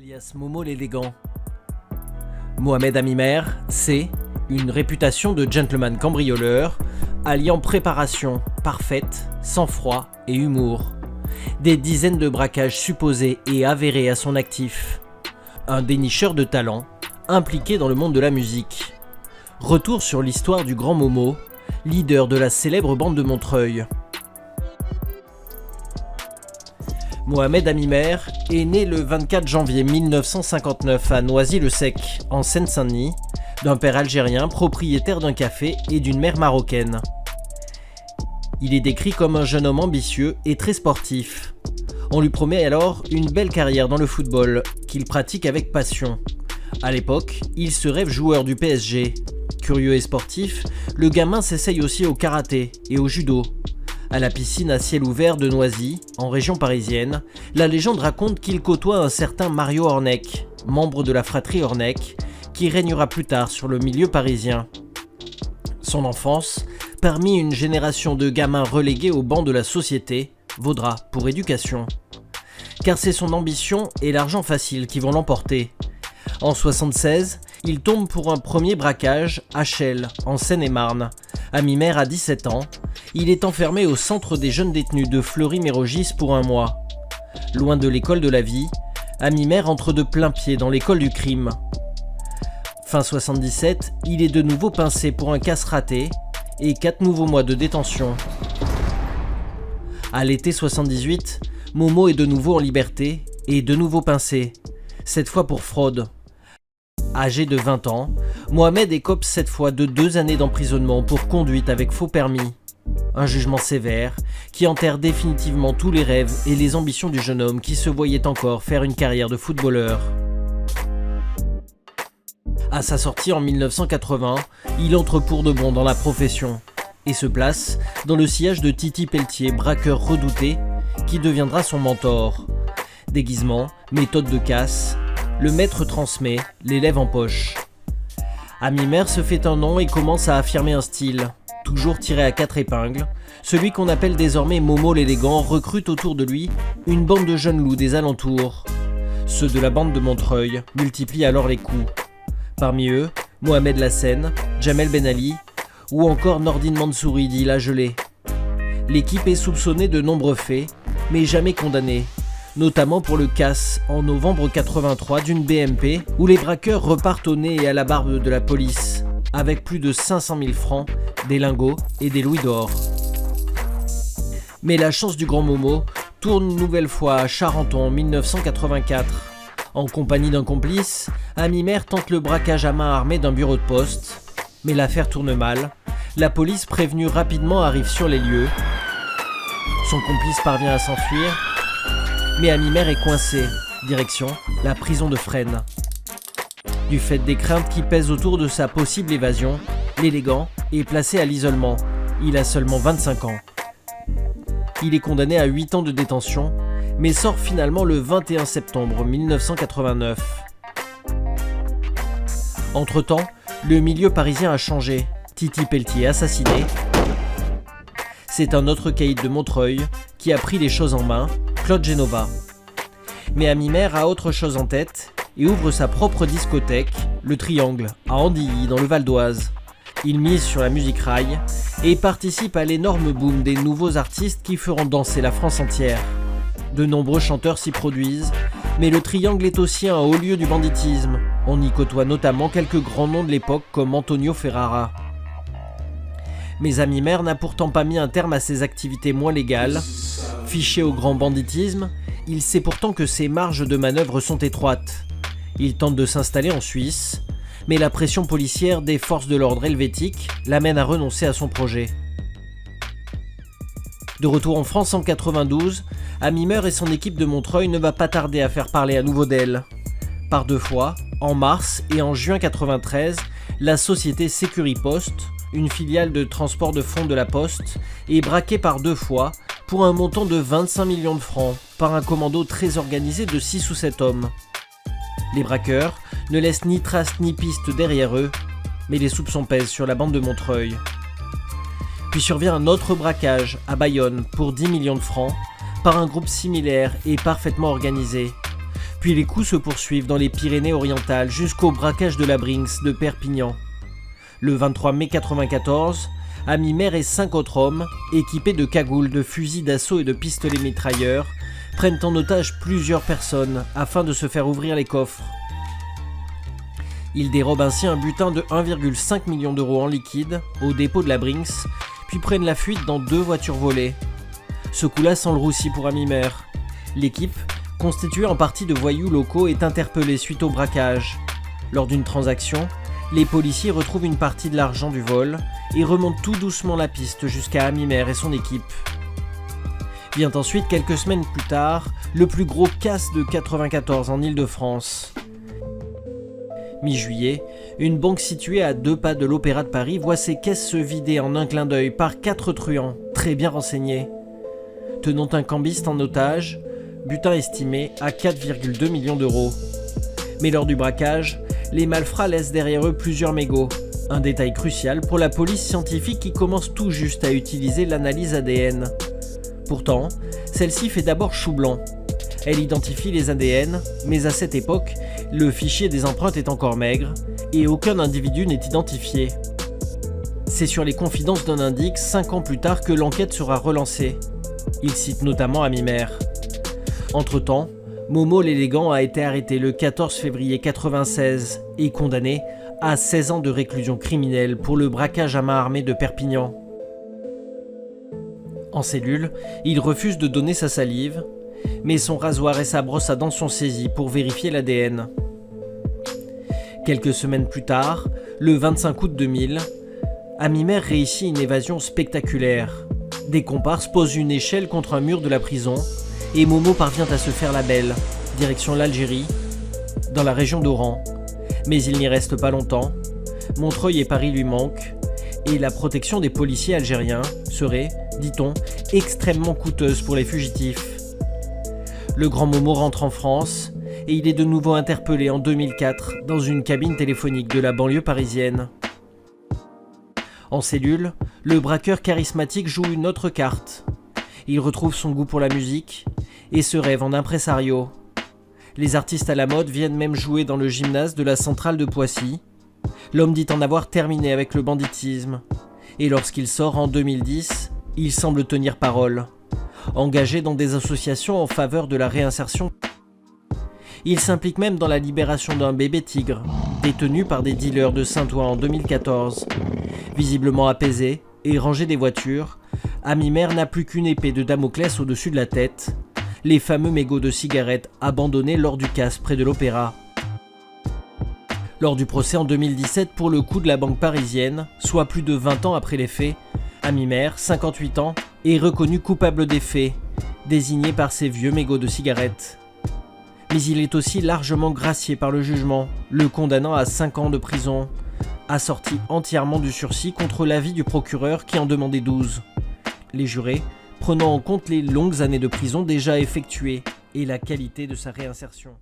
alias Momo l'élégant. Mohamed Amimer, c'est une réputation de gentleman cambrioleur, alliant préparation parfaite, sang-froid et humour. Des dizaines de braquages supposés et avérés à son actif. Un dénicheur de talent, impliqué dans le monde de la musique. Retour sur l'histoire du grand Momo, leader de la célèbre bande de Montreuil. Mohamed Amimer est né le 24 janvier 1959 à Noisy-le-Sec, en Seine-Saint-Denis, d'un père algérien propriétaire d'un café et d'une mère marocaine. Il est décrit comme un jeune homme ambitieux et très sportif. On lui promet alors une belle carrière dans le football, qu'il pratique avec passion. À l'époque, il se rêve joueur du PSG. Curieux et sportif, le gamin s'essaye aussi au karaté et au judo. À la piscine à ciel ouvert de Noisy, en région parisienne, la légende raconte qu'il côtoie un certain Mario Ornec, membre de la fratrie Ornec, qui régnera plus tard sur le milieu parisien. Son enfance, parmi une génération de gamins relégués au banc de la société, vaudra pour éducation. Car c'est son ambition et l'argent facile qui vont l'emporter. En 1976, il tombe pour un premier braquage à Chelles, en Seine-et-Marne. Amimer a 17 ans. Il est enfermé au centre des jeunes détenus de Fleury-Mérogis pour un mois. Loin de l'école de la vie, Amimer entre de plein pied dans l'école du crime. Fin 77, il est de nouveau pincé pour un casse raté et 4 nouveaux mois de détention. À l'été 78, Momo est de nouveau en liberté et de nouveau pincé, cette fois pour fraude. Âgé de 20 ans, Mohamed écope cette fois de 2 années d'emprisonnement pour conduite avec faux permis. Un jugement sévère qui enterre définitivement tous les rêves et les ambitions du jeune homme qui se voyait encore faire une carrière de footballeur. À sa sortie en 1980, il entre pour de bon dans la profession et se place dans le sillage de Titi Pelletier, braqueur redouté, qui deviendra son mentor. Déguisement, méthode de casse, le maître transmet, l'élève en poche. Amimer se fait un nom et commence à affirmer un style, toujours tiré à 4 épingles. Celui qu'on appelle désormais Momo l'élégant recrute autour de lui une bande de jeunes loups des alentours. Ceux de la bande de Montreuil multiplient alors les coups. Parmi eux, Mohamed Lassène, Jamel Ben Ali ou encore Nordine Mansouri dit la gelée. L'équipe est soupçonnée de nombreux faits, mais jamais condamnée. Notamment pour le casse en novembre 83 d'une BMP où les braqueurs repartent au nez et à la barbe de la police avec plus de 500 000 francs, des lingots et des louis d'or. Mais la chance du grand Momo tourne une nouvelle fois à Charenton en 1984. En compagnie d'un complice, Amimer tente le braquage à main armée d'un bureau de poste, mais l'affaire tourne mal. La police prévenue rapidement arrive sur les lieux. Son complice parvient à s'enfuir, mais Amimer est coincé, direction la prison de Fresnes. Du fait des craintes qui pèsent autour de sa possible évasion, l'élégant est placé à l'isolement. Il a seulement 25 ans. Il est condamné à 8 ans de détention, mais sort finalement le 21 septembre 1989. Entre-temps, le milieu parisien a changé. Titi Pelletier assassiné. C'est un autre caïd de Montreuil qui a pris les choses en main, Claude Genova. Mais Amimer a autre chose en tête et ouvre sa propre discothèque, le Triangle, à Andilly, dans le Val d'Oise. Il mise sur la musique rail et participe à l'énorme boom des nouveaux artistes qui feront danser la France entière. De nombreux chanteurs s'y produisent, mais le Triangle est aussi un haut lieu du banditisme. On y côtoie notamment quelques grands noms de l'époque comme Antonio Ferrara. Mais Amimer n'a pourtant pas mis un terme à ses activités moins légales. Fiché au grand banditisme, il sait pourtant que ses marges de manœuvre sont étroites. Il tente de s'installer en Suisse, mais la pression policière des forces de l'ordre helvétiques l'amène à renoncer à son projet. De retour en France en 92, Amimer et son équipe de Montreuil ne va pas tarder à faire parler à nouveau d'elle. Par 2 fois, en mars et en juin 93, la société Sécuripost, une filiale de transport de fonds de la Poste, est braquée par 2 fois pour un montant de 25 millions de francs par un commando très organisé de 6 ou 7 hommes. Les braqueurs ne laissent ni trace ni piste derrière eux, mais les soupçons pèsent sur la bande de Montreuil. Puis survient un autre braquage à Bayonne pour 10 millions de francs par un groupe similaire et parfaitement organisé. Puis les coups se poursuivent dans les Pyrénées-Orientales jusqu'au braquage de la Brinks de Perpignan. Le 23 mai 1994, Ami-Mer et 5 autres hommes, équipés de cagoules, de fusils d'assaut et de pistolets mitrailleurs, prennent en otage plusieurs personnes afin de se faire ouvrir les coffres. Ils dérobent ainsi un butin de 1,5 million d'euros en liquide au dépôt de la Brinks, puis prennent la fuite dans 2 voitures volées. Ce coup-là sent le roussi pour Ami-Mer. L'équipe, constituée en partie de voyous locaux, est interpellée suite au braquage. Lors d'une transaction, les policiers retrouvent une partie de l'argent du vol et remontent tout doucement la piste jusqu'à Ami-Mer et son équipe. Vient ensuite, quelques semaines plus tard, le plus gros casse de 1994 en Île-de-France. Mi-juillet, une banque située à 2 pas de l'Opéra de Paris voit ses caisses se vider en un clin d'œil par 4 truands, très bien renseignés. Tenant un cambiste en otage, butin estimé à 4,2 millions d'euros. Mais lors du braquage, les malfrats laissent derrière eux plusieurs mégots. Un détail crucial pour la police scientifique qui commence tout juste à utiliser l'analyse ADN. Pourtant, celle-ci fait d'abord chou blanc. Elle identifie les ADN, mais à cette époque, le fichier des empreintes est encore maigre et aucun individu n'est identifié. C'est sur les confidences d'un indique 5 ans plus tard que l'enquête sera relancée. Il cite notamment Ami-Mer. Entre-temps, Momo l'élégant a été arrêté le 14 février 1996 et condamné à 16 ans de réclusion criminelle pour le braquage à main armée de Perpignan. En cellule, il refuse de donner sa salive, mais son rasoir et sa brosse à dents sont saisis pour vérifier l'ADN. Quelques semaines plus tard, le 25 août 2000, Ami-Mer réussit une évasion spectaculaire. Des comparses posent une échelle contre un mur de la prison et Momo parvient à se faire la belle, direction l'Algérie, dans la région d'Oran. Mais il n'y reste pas longtemps, Montreuil et Paris lui manquent, et la protection des policiers algériens serait, dit-on, extrêmement coûteuse pour les fugitifs. Le grand Momo rentre en France et il est de nouveau interpellé en 2004 dans une cabine téléphonique de la banlieue parisienne. En cellule, le braqueur charismatique joue une autre carte. Il retrouve son goût pour la musique et se rêve en impresario. Les artistes à la mode viennent même jouer dans le gymnase de la centrale de Poissy. L'homme dit en avoir terminé avec le banditisme. Et lorsqu'il sort en 2010, il semble tenir parole. Engagé dans des associations en faveur de la réinsertion. Il s'implique même dans la libération d'un bébé tigre, détenu par des dealers de Saint-Ouen en 2014. Visiblement apaisé et rangé des voitures, Ami-Mer n'a plus qu'une épée de Damoclès au-dessus de la tête, les fameux mégots de cigarettes abandonnés lors du casse près de l'Opéra. Lors du procès en 2017 pour le coup de la banque parisienne, soit plus de 20 ans après les faits, Ami-Mer, 58 ans, est reconnu coupable des faits, désigné par ses vieux mégots de cigarettes. Mais il est aussi largement gracié par le jugement, le condamnant à 5 ans de prison, assorti entièrement du sursis contre l'avis du procureur qui en demandait 12. Les jurés prenant en compte les longues années de prison déjà effectuées et la qualité de sa réinsertion.